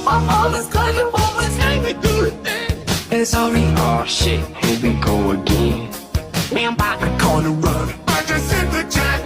my mama's cousin, mama's hang me do the thing. And sorry, Oh shit, here we go again. me, I'm about to call the run. I just hit the jack.